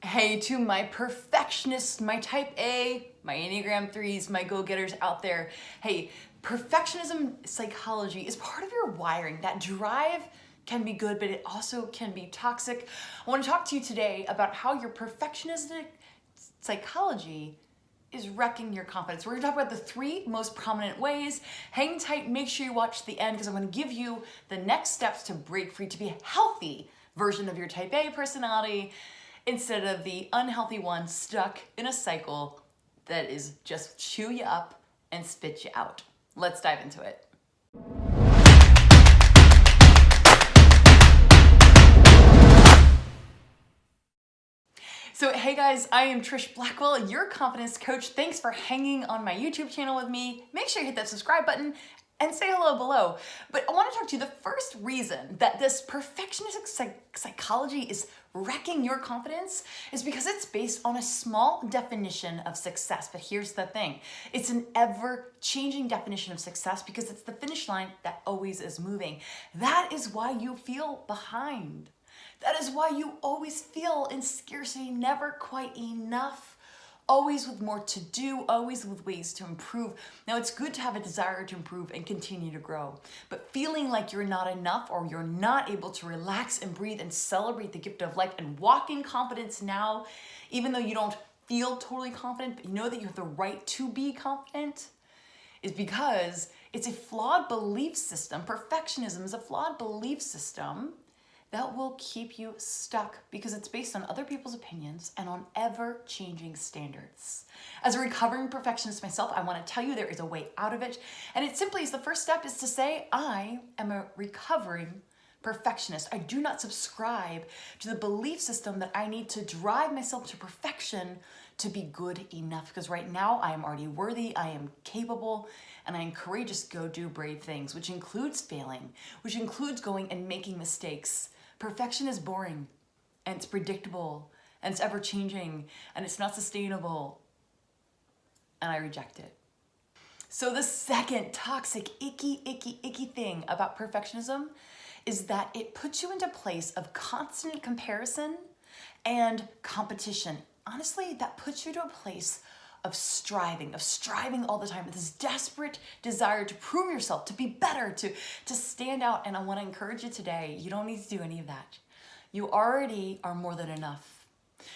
Hey, to my perfectionists, my type A, my Enneagram 3s, my go-getters out there. Hey, perfectionism psychology is part of your wiring. That drive can be good, but it also can be toxic. I want to talk to you today about how your perfectionistic psychology is wrecking your confidence. We're gonna talk about the 3 most prominent ways. Hang tight, make sure you watch the end because I'm gonna give you the next steps to break free, to be a healthy version of your type A personality instead of the unhealthy one stuck in a cycle that is just chew you up and spit you out. Let's dive into it. So hey guys, I am Trish Blackwell, your confidence coach. Thanks for hanging on my YouTube channel with me. Make sure you hit that subscribe button and say hello below. But I want to talk to you, the first reason that this perfectionistic psychology is wrecking your confidence is because it's based on a small definition of success. But here's the thing, it's an ever-changing definition of success because it's the finish line that always is moving. That is why you feel behind. That is why you always feel in scarcity, never quite enough, always with more to do, always with ways to improve. Now, it's good to have a desire to improve and continue to grow, but feeling like you're not enough or you're not able to relax and breathe and celebrate the gift of life and walk in confidence now, even though you don't feel totally confident, but you know that you have the right to be confident, is because it's a flawed belief system. Perfectionism is a flawed belief system that will keep you stuck because it's based on other people's opinions and on ever-changing standards. As a recovering perfectionist myself, I want to tell you there is a way out of it. And it simply is, the first step is to say, I am a recovering perfectionist. I do not subscribe to the belief system that I need to drive myself to perfection to be good enough. Because right now I am already worthy, I am capable, and I am courageous to go do brave things, which includes failing, which includes going and making mistakes. Perfection is boring, and it's predictable, and it's ever-changing, and it's not sustainable, and I reject it. So the second toxic, icky thing about perfectionism is that it puts you into a place of constant comparison and competition. Honestly, that puts you to a place of striving all the time with this desperate desire to prove yourself, to be better, to stand out. And I want to encourage you today, you don't need to do any of that. You already are more than enough.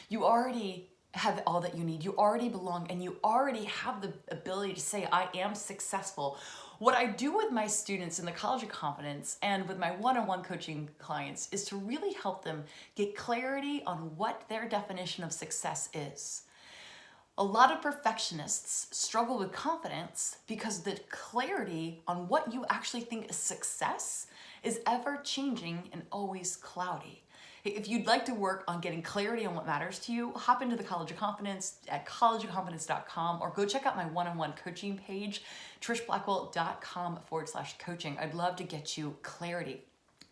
You already have all that you need. You already belong, and you already have the ability to say, I am successful. What I do with my students in the College of Confidence and with my one-on-one coaching clients is to really help them get clarity on what their definition of success is. A lot of perfectionists struggle with confidence because the clarity on what you actually think is success is ever changing and always cloudy. If you'd like to work on getting clarity on what matters to you, hop into the College of Confidence at collegeofconfidence.com or go check out my one-on-one coaching page, trishblackwell.com/coaching. I'd love to get you clarity.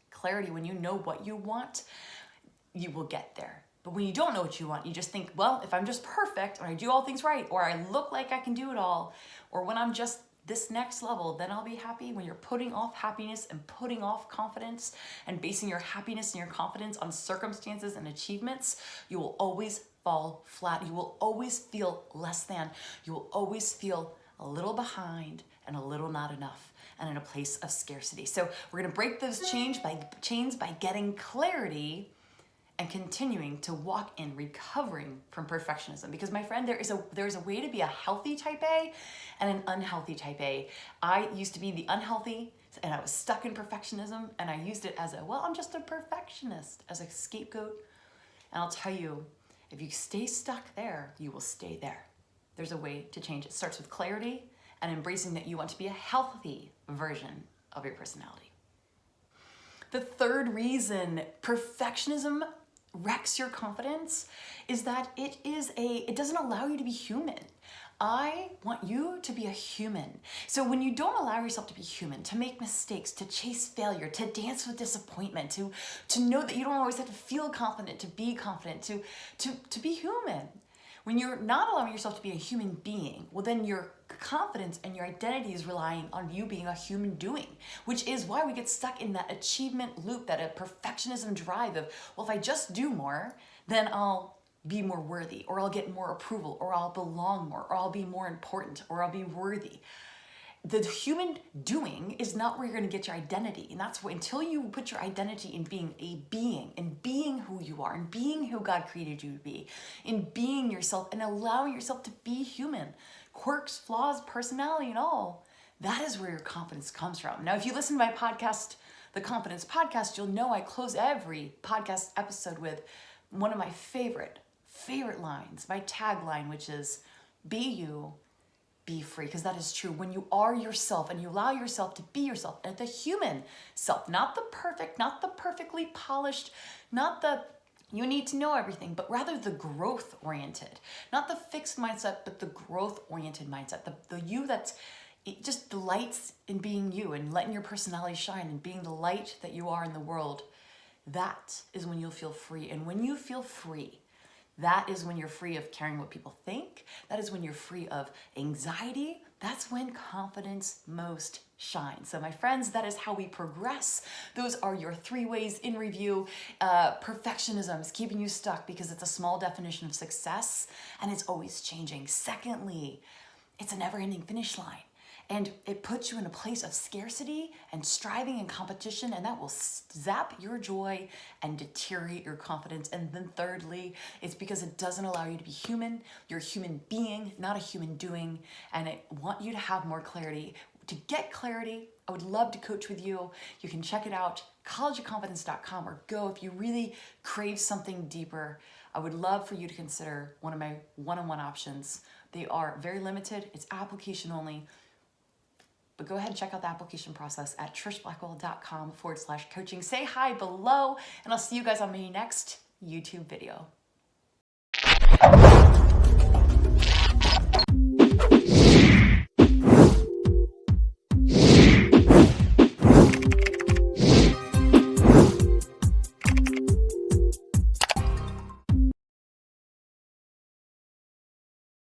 Clarity, when you know what you want, you will get there. But when you don't know what you want, you just think, well, if I'm just perfect, or I do all things right, or I look like I can do it all, or when I'm just this next level, then I'll be happy. When you're putting off happiness and putting off confidence and basing your happiness and your confidence on circumstances and achievements, you will always fall flat. You will always feel less than. You will always feel a little behind and a little not enough and in a place of scarcity. So we're gonna break those chains by getting clarity and continuing to walk in recovering from perfectionism. Because my friend, there's a way to be a healthy type A and an unhealthy type A. I used to be the unhealthy, and I was stuck in perfectionism, and I used it as I'm just a perfectionist, as a scapegoat. And I'll tell you, if you stay stuck there, you will stay there. There's a way to change it. It starts with clarity and embracing that you want to be a healthy version of your personality. The third reason perfectionism wrecks your confidence is that it doesn't allow you to be human. I want you to be a human. So when you don't allow yourself to be human, to make mistakes, to chase failure, to dance with disappointment, to know that you don't always have to feel confident, to be confident, to be human. When you're not allowing yourself to be a human being, well, then your confidence and your identity is relying on you being a human doing, which is why we get stuck in that achievement loop, that a perfectionism drive of, well, if I just do more, then I'll be more worthy, or I'll get more approval, or I'll belong more, or I'll be more important, or I'll be worthy. The human doing is not where you're going to get your identity. And that's why until you put your identity in being a being, in being who you are, in being who God created you to be, in being yourself and allowing yourself to be human, quirks, flaws, personality, and all, that is where your confidence comes from. Now, if you listen to my podcast, the Confidence Podcast, you'll know I close every podcast episode with one of my favorite lines, my tagline, which is, be you, be free, because that is true. When you are yourself and you allow yourself to be yourself, and the human self, not the perfect, not the perfectly polished, not the you need to know everything, but rather the growth oriented, not the fixed mindset, but the growth oriented mindset, the you that's it just delights in being you and letting your personality shine and being the light that you are in the world. That is when you'll feel free. And when you feel free, that is when you're free of caring what people think. That is when you're free of anxiety. That's when confidence most shines. So my friends, that is how we progress. Those are your 3 ways in review. Perfectionism is keeping you stuck because it's a small definition of success and it's always changing. Secondly, it's a never-ending finish line. And it puts you in a place of scarcity and striving and competition, and that will zap your joy and deteriorate your confidence. And then thirdly, it's because it doesn't allow you to be human. You're a human being, not a human doing. And I want you to have more clarity. To get clarity, I would love to coach with you. You can check it out, collegeofconfidence.com, or go if you really crave something deeper. I would love for you to consider one of my one-on-one options. They are very limited. It's application only. But go ahead and check out the application process at trishblackwell.com/coaching. Say hi below, and I'll see you guys on my next YouTube video.